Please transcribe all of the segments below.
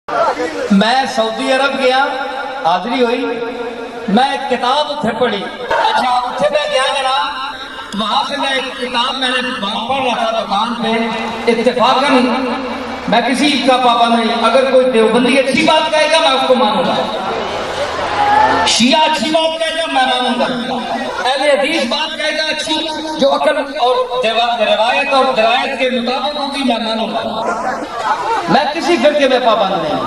میں سعودی عرب گیا، حاضری ہوئی، میں ایک کتاب اتنے پڑھی۔ اچھا اتنے میں گیا جناب، وہاں سے میں ایک کتاب میں نے پڑھ رہا تھا دکان پہ، اتفاقاً میں کسی کا پابند نہیں، اگر کوئی دیوبندی اچھی بات کہے گا میں اس کو مانوں گا، شیعہ اچھی بات کہے گا میں مانوں گا، اہل حدیث بات کہے گا اچھی جو عقل اور روایت اور درایت کے مطابق ہوگی میں مانوں گا، میں کسی فرقے میں پابند نہیں۔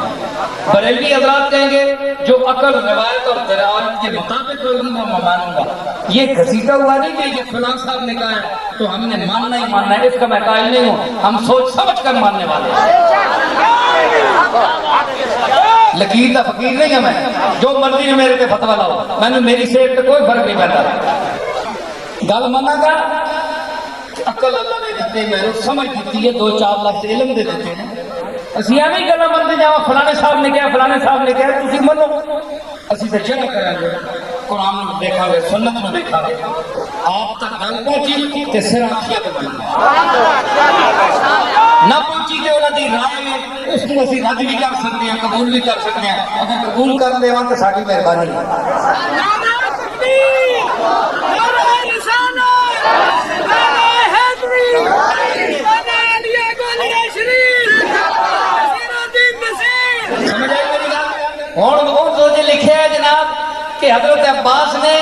بریلوی حضرات کہیں گے جو عقل روایت اور درایت کے مطابق ہوگی میں مانوں گا، یہ گھسیٹا ہوا نہیں کہ یہ فلاں صاحب نے کہا ہے تو ہم نے ماننا ہی ماننا ہے، اس کا میں قائل نہیں ہوں، ہم سوچ سمجھ کر ماننے والے ہیں۔ لکیر کا فقیر نہیں ہے میں، جو مرضی نے میرے پہ فتویٰ لاؤ، میں نے میری صحت پہ کوئی فرق نہیں پڑتا۔ گل مانا گا عقل اللہ نے دیتے میں سمجھ دیتی ہے، 2-4 لفظ علم دے دیتے ہیں، اسی ایویں گلا منتے جا فلانے صاحب نے کہا فلانے صاحب نے کہا تسی منو، اسی تے چڑھ کریں گے، قرآن میں دیکھا گے، سنت میں دیکھا گے، آپ تک گل پہنچی تے سر آخیا تے بننا نہ پہنچی تے انہاں دی رائے میں اس کو اسی رد بھی کر سکتے ہیں، قبول بھی کر سکتے ہیں، اگر قبول کر لے تے ساڈی مہربانی ہے۔ اور لکھے ہے جناب کہ حضرت عباس نے،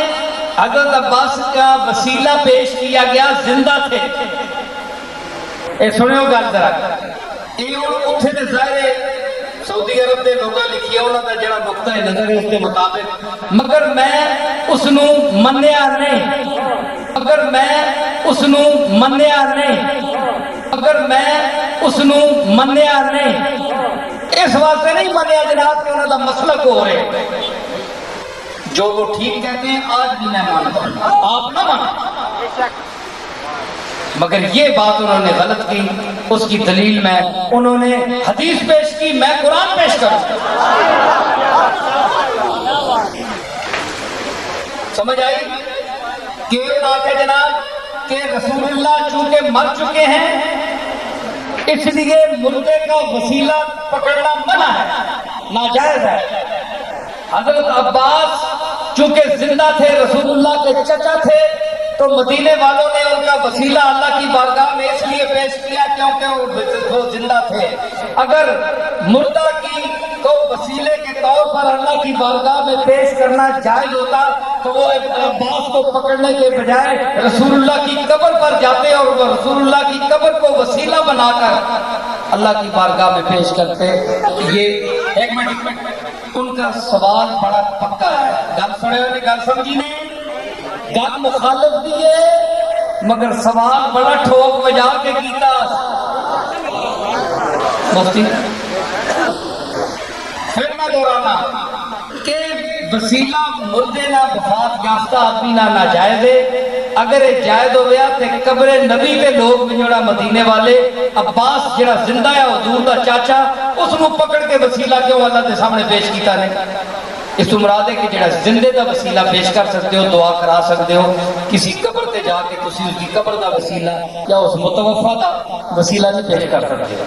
حضرت عباس کا وسیلہ پیش کیا گیا، زندہ تھے، اے سنو گل ذرا، یہ اتنے تے ظاہر سعودی عرب دے لوگاں لکھی ہے انہاں دا جڑا نقطہ نظر ہے اس کے مطابق، مگر میں اس نو منیا نہیں، مگر میں اس نو منیا نہیں، مگر میں اس نو منیا نہیں، اس واسطے نہیں منیا جناب کہ انہوں دا مسلک ہو رہے، جو وہ ٹھیک کہتے ہیں آج بھی میں مانتا ہوں، آپ نہ مانیں، مگر یہ بات انہوں نے غلط کی، اس کی دلیل میں انہوں نے حدیث پیش کی، میں قرآن پیش کروں، سمجھ آئی؟ کہ آگے جناب کہ رسول اللہ چونکہ مر چکے ہیں اس لیے مردے کا وسیلہ پکڑنا منع ہے، ناجائز ہے۔ حضرت عباس چونکہ زندہ تھے، رسول اللہ کے چچا تھے، تو مدینے والوں نے ان کا وسیلہ اللہ کی بارگاہ میں اس لیے پیش کیا کیونکہ وہ زندہ تھے۔ اگر مردہ کی کو وسیلے کے طور پر اللہ کی بارگاہ میں پیش کرنا جائز ہوتا تو وہ عباس کو پکڑنے کے بجائے رسول اللہ کی قبر پر جاتے اور وہ رسول اللہ کی قبر کو وسیلہ بنا کر اللہ کی بارگاہ میں پیش کرتے۔ یہ ایک منٹ، ان کا سوال بڑا پکا ہے، گل سنے ہوئے گل سمجھی نہیں، گل مخالف بھی ہے مگر سوال بڑا ٹھوک بجا کے کیتا۔ مفتی پھر میں دورانا کہ وسیلہ مردے نہ وفات یافتہ آدمی نہ ناجائز ہے، اگر یہ جائز ہو گیا تو قبر نبی کے لوگ بھی جڑا مدینے والے عباس جڑا زندہ ہے حضور دا چاچا، اس نو پکڑ کے وسیلہ کیوں اللہ کے سامنے پیش کیتا نے؟ اس تو مراد ہے کہ جڑا زندے دا وسیلہ پیش کر سکتے ہو، دعا کرا سکتے ہو، کسی قبر تے جا کے تسی اس کی قبر دا وسیلہ یا اس متوفا دا وسیلہ نہیں پیش کر سکتے ہو۔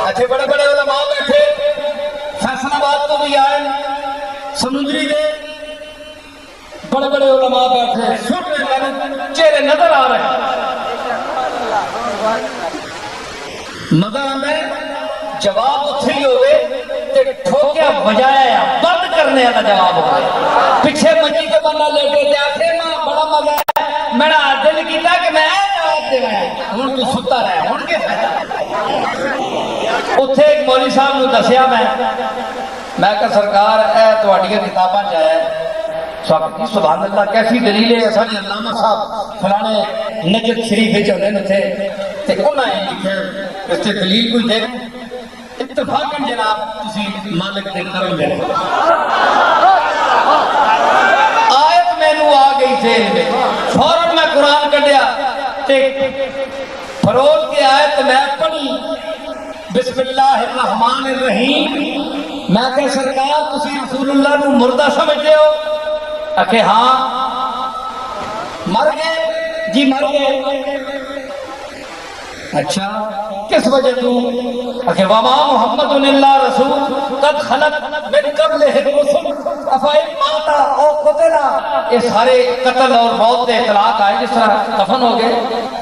اچھے بڑے بڑے علماء بیٹھے، فیصل آباد تو بھی آئے، سمندری دے بڑے بڑے علماء بیٹھے، سن رہے چہرے نظر آ رہے ہیں، مگر ہمیں جواب اتھری ہوئے تے ٹھوکیا بجایا بند کرنے والا جواب ہوئے، پیچھے منجی کے بندہ لے کے آتے ماں بڑا مزہ ہے، میرا دل کیتا کہ میں جواب دے رہا ہوں، ہن تو ستا رہا ہن کے اتھے ایک مولوی صاحب نے دسیا، میں کہ سرکار اے تہاڈیاں کتاباں چ ہے، سبحان اللہ کیسی دلیل ہے، ساڈے علامہ صاحب فلانے نجد شریف وچ ہوندے نے تے انہاں نے لکھیا اس تے دلیل کوئی دے اتفاقاً جناب تسی مالک دے کرم دے آیت مینوں آ گئی ذہن میں، فوراً میں قرآن کڈیا تے فروز کی آیت میں پڑھی، بسم اللہ الرحمن الرحیم، میں کہ سرکار تسی رسول اللہ نو مردہ سمجھتے ہو؟ کہ ہاں، مر گئے؟ جی مر گئے۔ اچھا کس وجہ تو؟ کہ وما محمد الا رسول قد خلت من قبلہ الرسل افإن مات او قتل، یہ سارے قتل اور موت کے اطلاق آئے، جس طرح کفن ہو گئے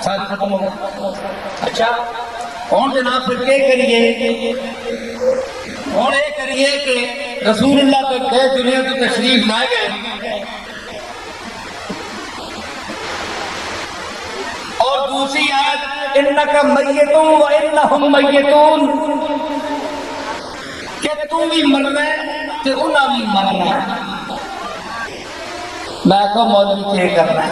سارے ختم ہو گئے۔ اچھا ہوں جناب پھر کیا کریے؟ ہوں یہ کریے کہ رسول اللہ تو گئے دنیا کی تشریف لائے گئے، اور دوسری آیت انک میت وانہم میتون، کہ تو بھی مرنا ہے کہ انہاں بھی مرنا ہے۔ میں تو مولوی کیا کرنا ہے؟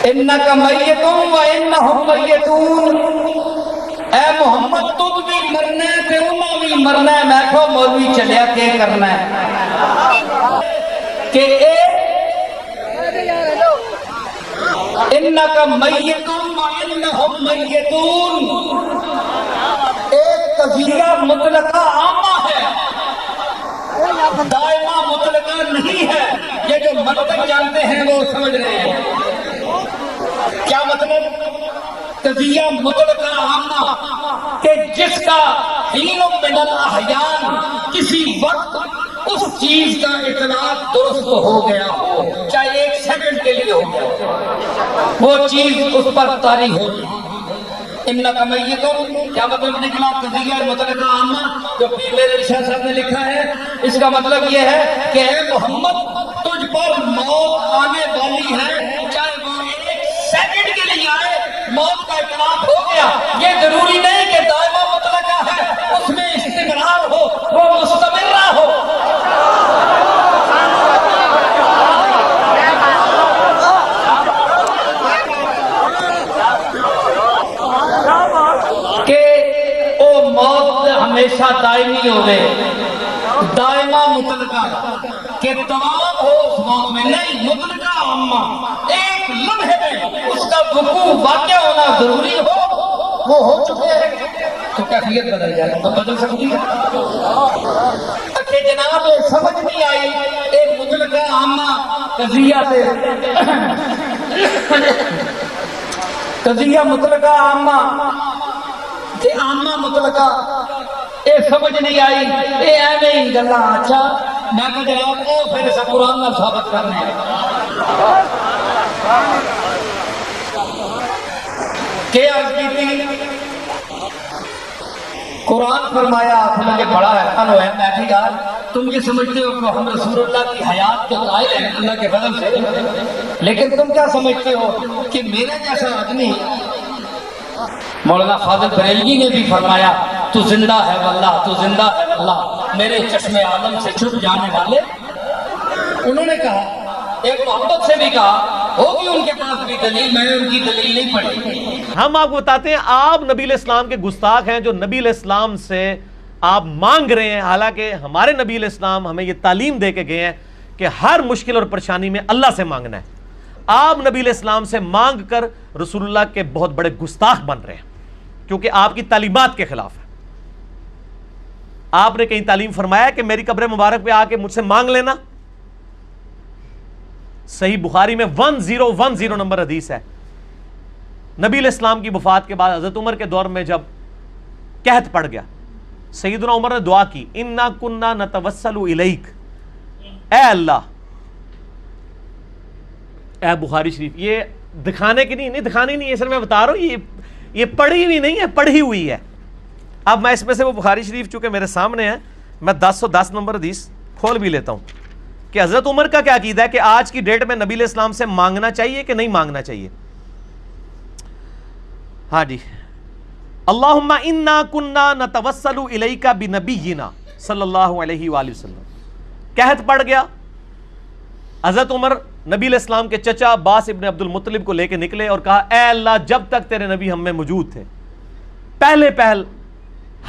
انک میت وانہم میتون، اے محمد تجھ بھی مرنا ہے تے انہاں بھی مرنا ہے۔ میں کہو مولوی چلیا کیا کرنا ہے کہ انک میت وانہم میتون ایک قضیہ مطلقہ عامہ ہے، دائمہ مطلقہ نہیں ہے۔ یہ جو مطلب جانتے ہیں وہ سمجھ رہے ہیں کیا مطلب؟ قضیہ مطلقہ عامہ کہ جس کا حین من الاحیان کسی وقت اس چیز کا اطلاق درست ہو گیا ہو، چاہے ایک سیکنڈ کے لیے ہو گیا، وہ چیز اس پر طاری ہو گئی۔ انک میتون کیا مطلب نکلا؟ قضیہ مطلقہ عامہ جو پیر ارشاد صاحب نے لکھا ہے، اس کا مطلب یہ ہے کہ اے محمد تجھ پر موت آنے والی ہے، چاہے وہ ایک سیکنڈ کے لیے آئے، موت کا اطلاق ہو گیا۔ یہ ضروری نہیں کہ دائمہ مطلقہ ہے، اس میں استمرار ہو، وہ مستمرہ ہو۔ کہ وہ موت ہمیشہ دائمی ہوئے، دائمہ مطلقہ کہ تمام ہو اس موت میں نہیں، مطلقہ عامہ ایک لمحے میں اس کا وقوع واقع ہونا ضروری ہو، وہ ہو چکے ہیں تو کیفیت بدل جائے تو بدل سکتی ہے۔ کہ جناب سمجھ نہیں آئی ایک مطلقہ عامہ قضیہ سے، قضیہ مطلقہ عامہ کہ عامہ مطلقہ اے سمجھ نہیں آئی، اے ایویں ہی گلا۔ اچھا میں کہ جناب او پھر اسے قرآن نہ ثابت کرنے کہ عرض کی تھی قرآن فرمایا، آپ مجھے بڑا حیران ہوا ہے۔ میں بھی یار تم یہ سمجھتے ہو کہ ہم رسول اللہ کی حیات کے قائل ہیں اللہ کے فضل سے، لیکن تم کیا سمجھتے ہو کہ میرے جیسا آدمی، مولانا فاضل بریلوی نے بھی فرمایا تو زندہ ہے واللہ، تو زندہ ہے واللہ، میرے چشم عالم سے چھپ جانے والے۔ انہوں نے کہا، ایک محبت سے بھی کہا، ہوگی ان کے پاس بھی دلیل، میں نے ان کی دلیل نہیں پڑھی۔ ہم آپ کو بتاتے ہیں آپ نبی علیہ السلام کے گستاخ ہیں جو نبی علیہ السلام سے آپ مانگ رہے ہیں، حالانکہ ہمارے نبی علیہ السلام ہمیں یہ تعلیم دے کے گئے ہیں کہ ہر مشکل اور پریشانی میں اللہ سے مانگنا ہے۔ آپ نبی علیہ السلام سے مانگ کر رسول اللہ کے بہت بڑے گستاخ بن رہے ہیں، کیونکہ آپ کی تعلیمات کے خلاف ہے۔ آپ نے کہیں تعلیم فرمایا کہ میری قبر مبارک پہ آ کے مجھ سے مانگ لینا؟ صحیح بخاری میں 1010 نمبر حدیث ہے۔ نبی علیہ السلام کی وفات کے بعد حضرت عمر کے دور میں جب قحط پڑ گیا، سیدنا عمر نے دعا کی، انا کننا نتوسل الیک، اے اللہ، اے بخاری شریف، یہ دکھانے کی نہیں دکھانی نہیں ہے، سر میں بتا رہا ہوں، یہ پڑھی ہوئی نہیں ہے، پڑھی ہوئی ہے۔ اب میں اس میں سے وہ بخاری شریف چونکہ میرے سامنے ہے، میں 1010 نمبر حدیث کھول بھی لیتا ہوں کہ حضرت عمر کا کیا عقیدہ ہے کہ آج کی ڈیٹ میں نبی علیہ السلام سے مانگنا چاہیے کہ نہیں مانگنا چاہیے۔ ہاں جی، اللہم انا کننا نتوسل الیک بنبینا صلی اللہ علیہ وآلہ وسلم۔ قحط پڑ گیا، حضرت عمر نبی علیہ السلام کے چچا عباس ابن عبد المطلب کو لے کے نکلے اور کہا، اے اللہ، جب تک تیرے نبی ہم میں موجود تھے، پہلے پہل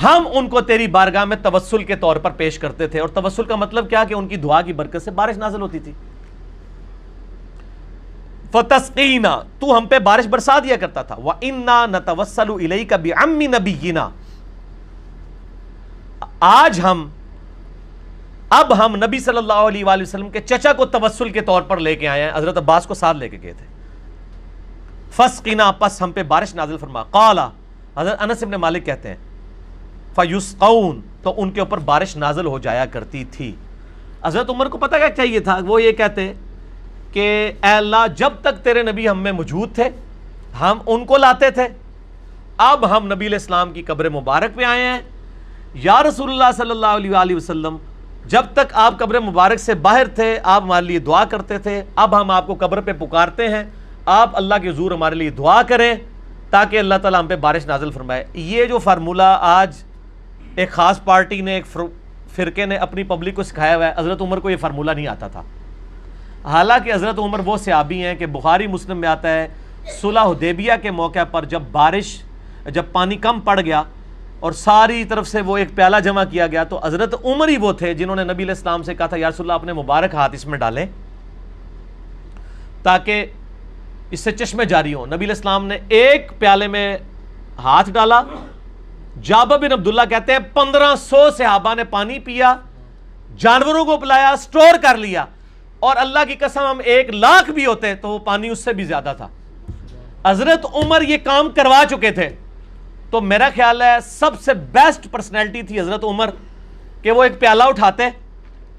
ہم ان کو تیری بارگاہ میں توسل کے طور پر پیش کرتے تھے۔ اور توسل کا مطلب کیا کہ ان کی دعا کی برکت سے بارش نازل ہوتی تھی۔ فتسقینا، تو ہم پہ بارش برسا دیا کرتا تھا۔ وَإِنَّا نَتَوَسَّلُ إِلَيْكَ بِعَمِّ نَبِيِّنَا، آج ہم اب ہم نبی صلی اللہ علیہ وآلہ وسلم کے چچا کو توسل کے طور پر لے کے آئے ہیں. حضرت عباس کو ساتھ لے کے گئے تھے. فسقنا، پس ہم پہ بارش نازل فرما. قال، حضرت انس بن مالک کہتے ہیں فیسقون، تو ان کے اوپر بارش نازل ہو جایا کرتی تھی. حضرت عمر کو پتہ کیا چاہیے تھا؟ وہ یہ کہتے کہ اے اللہ، جب تک تیرے نبی ہم میں موجود تھے ہم ان کو لاتے تھے، اب ہم نبی علیہ السلام کی قبر مبارک پہ آئے ہیں. یا رسول اللہ صلی اللہ علیہ وآلہ وسلم، جب تک آپ قبر مبارک سے باہر تھے آپ ہمارے لیے دعا کرتے تھے، اب ہم آپ کو قبر پہ پکارتے ہیں، آپ اللہ کے حضور ہمارے لیے دعا کریں تاکہ اللہ تعالیٰ ہم پہ بارش نازل فرمائے. یہ جو فارمولہ آج ایک خاص پارٹی نے، ایک فرقے نے اپنی پبلک کو سکھایا ہوا ہے، حضرت عمر کو یہ فارمولہ نہیں آتا تھا. حالانکہ حضرت عمر وہ صحابی ہیں کہ بخاری مسلم میں آتا ہے صلح حدیبیہ کے موقع پر جب پانی کم پڑ گیا اور ساری طرف سے وہ ایک پیالہ جمع کیا گیا، تو حضرت عمر ہی وہ تھے جنہوں نے نبی علیہ السلام سے کہا تھا یا رسول اللہ اپنے مبارک ہاتھ اس میں ڈالیں تاکہ اس سے چشمے جاری ہوں. نبی علیہ السلام نے ایک پیالے میں ہاتھ ڈالا. جابر بن عبداللہ کہتے ہیں 1500 صحابہ نے پانی پیا، جانوروں کو پلایا، سٹور کر لیا، اور اللہ کی قسم ہم 1,00,000 بھی ہوتے تو وہ پانی اس سے بھی زیادہ تھا. حضرت عمر یہ کام کروا چکے تھے. تو میرا خیال ہے سب سے بیسٹ پرسنالٹی تھی حضرت عمر کہ وہ ایک پیالہ اٹھاتے،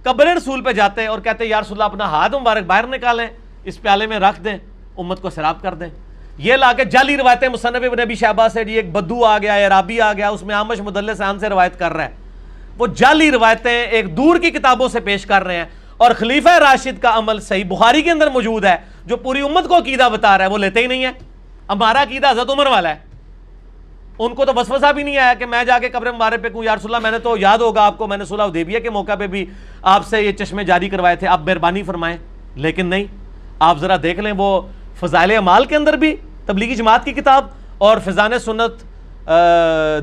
قبر رسول پہ جاتے اور کہتے یا رسول اللہ اپنا ہاتھ مبارک باہر نکالیں، اس پیالے میں رکھ دیں، امت کو سیراب کر دیں. یہ لا کے جعلی روایتیں مصنف ابن ابی شیبہ سے، ایک بدو آ گیا، عرابی آ گیا، اس میں عامش مدلس عن سے روایت کر رہا ہے. وہ جعلی روایتیں ایک دور کی کتابوں سے پیش کر رہے ہیں، اور خلیفہ راشد کا عمل صحیح بخاری کے اندر موجود ہے جو پوری امت کو عقیدہ بتا رہا ہے، وہ لیتے ہی نہیں ہے. ہمارا عقیدہ حضرت عمر والا ہے. ان کو تو وسوسہ بھی نہیں آیا کہ میں جا کے قبر مبارک پہ کہوں یا رسول اللہ میں نے تو، یاد ہوگا آپ کو، میں نے صلح حدیبیہ کے موقع پہ بھی آپ سے یہ چشمے جاری کروائے تھے، آپ مہربانی فرمائیں. لیکن نہیں، آپ ذرا دیکھ لیں وہ فضائل اعمال کے اندر بھی تبلیغی جماعت کی کتاب اور فیضان سنت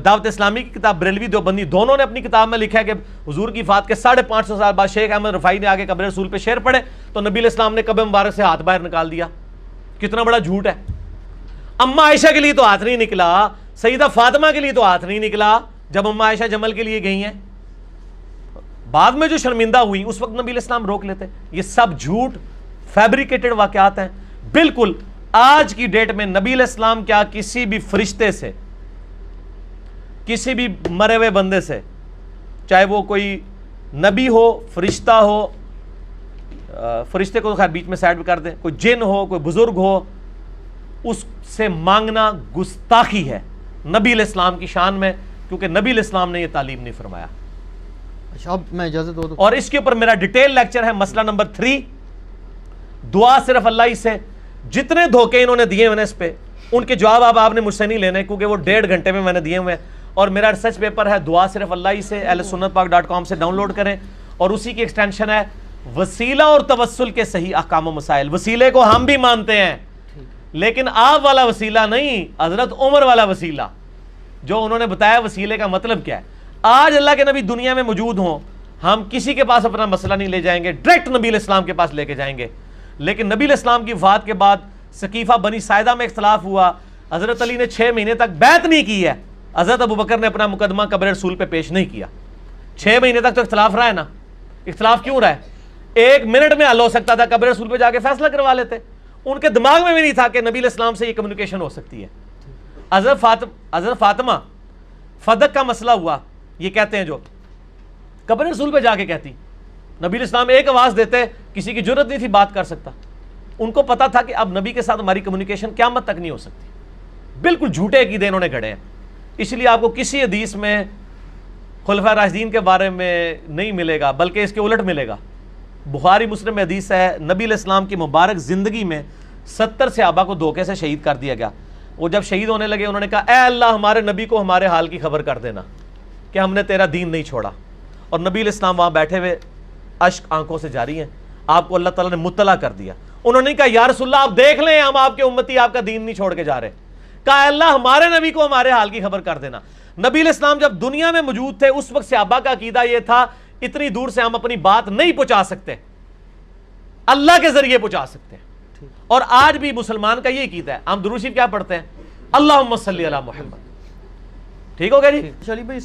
دعوت اسلامی کی کتاب بریلوی دیوبندی دونوں نے اپنی کتاب میں لکھا ہے کہ حضور کی وفات کے 550 سال بعد شیخ احمد رفاعی نے آگے قبر رسول پہ شعر پڑھے تو نبی علیہ السلام نے قبر مبارک سے ہاتھ باہر نکال دیا. کتنا بڑا جھوٹ ہے. اما عائشہ کے لیے تو ہاتھ نہیں نکلا، سیدہ فاطمہ کے لیے تو ہاتھ نہیں نکلا جب اما عائشہ جمل کے لیے گئی ہیں. بعد میں جو شرمندہ ہوئی اس وقت نبی علیہ السلام روک لیتے. یہ سب جھوٹ فیبریکیٹڈ واقعات ہیں. بالکل آج کی ڈیٹ میں نبی علیہ السلام کیا کسی بھی فرشتے سے، کسی بھی مرے ہوئے بندے سے، چاہے وہ کوئی نبی ہو، فرشتہ ہو، فرشتے کو تو خیر بیچ میں سائڈ پہ کر دیں، کوئی جن ہو، کوئی بزرگ ہو، اس سے مانگنا گستاخی ہے نبی علیہ السلام کی شان میں، کیونکہ نبی علیہ السلام نے یہ تعلیم نہیں فرمایا. اچھا اب میں اجازت دو. اور اس کے اوپر میرا ڈیٹیل لیکچر ہے. مسئلہ نمبر 3، دعا صرف اللہ ہی سے. جتنے دھوکے انہوں نے دیے ہوئے اس پہ، ان کے جواب آپ نے مجھ سے نہیں لینے کیونکہ وہ 1.5 گھنٹے میں نے دیے ہوئے ہیں. اور میرا ریسرچ پیپر ہے دعا صرف اللہ ہی سے، ahlsunnatpak.com سے ڈاؤن لوڈ کریں. اور اسی کی ایکسٹینشن ہے وسیلہ اور توسل کے صحیح احکام و مسائل. وسیلے کو ہم بھی مانتے ہیں لیکن آپ والا وسیلہ نہیں، حضرت عمر والا وسیلہ جو انہوں نے بتایا وسیلے کا مطلب کیا ہے. آج اللہ کے نبی دنیا میں موجود ہوں، ہم کسی کے پاس اپنا مسئلہ نہیں لے جائیں گے، ڈائریکٹ نبی علیہ السلام کے پاس لے کے جائیں گے. لیکن نبی علیہ السلام کی وفات کے بعد سقیفہ بنی ساعدہ میں اختلاف ہوا، حضرت علی نے 6 مہینے تک بیعت نہیں کی ہے، حضرت ابوبکر نے اپنا مقدمہ قبر رسول پہ پیش نہیں کیا. 6 مہینے تک تو اختلاف رہا ہے نا. اختلاف کیوں رہا ہے؟ 1 منٹ میں حل ہو سکتا تھا، قبر رسول پہ جا کے فیصلہ کروا لیتے. ان کے دماغ میں بھی نہیں تھا کہ نبی علیہ السلام سے یہ کمیونیکیشن ہو سکتی ہے. حضرت فاطمہ فدق کا مسئلہ ہوا، یہ کہتے ہیں جو قبر رسول پہ جا کے کہتی، نبی علیہ السلام ایک آواز دیتے، کسی کی جرت نہیں تھی بات کر سکتا. ان کو پتا تھا کہ اب نبی کے ساتھ ہماری کمیونیکیشن قیامت تک نہیں ہو سکتی. بالکل جھوٹے عقیدے انہوں نے گھڑے ہیں. اس لیے آپ کو کسی حدیث میں خلفاء راشدین کے بارے میں نہیں ملے گا، بلکہ اس کے الٹ ملے گا. بخاری مسلم میں حدیث ہے نبی علیہ السلام کی مبارک زندگی میں 70 صحابہ کو دھوکے سے شہید کر دیا گیا. وہ جب شہید ہونے لگے انہوں نے کہا اے اللہ ہمارے نبی کو ہمارے حال کی خبر کر دینا کہ ہم نے تیرا دین نہیں چھوڑا. اور نبی علیہ السلام وہاں بیٹھے ہوئے اشک آنکھوں سے جاری ہیں، آپ کو اللہ تعالیٰ نے مطلع کر دیا. انہوں نے کہا یا رسول اللہ آپ دیکھ لیں ہم آپ کے امتی آپ کا دین نہیں چھوڑ کے جا رہے. کہا اللہ ہمارے نبی کو ہمارے حال کی خبر کر دینا. نبی علیہ السلام جب دنیا میں موجود تھے اس وقت صحابہ کا عقیدہ یہ تھا اتنی دور سے ہم اپنی بات نہیں پہنچا سکتے، اللہ کے ذریعے پہنچا سکتے ہیں. اور آج بھی مسلمان کا یہ عقیدہ ہے. ہم درود شریف کیا پڑھتے ہیں؟ اللہم صلی علی محمد. ٹھیک ہو گیا جی؟ چلیے بھائی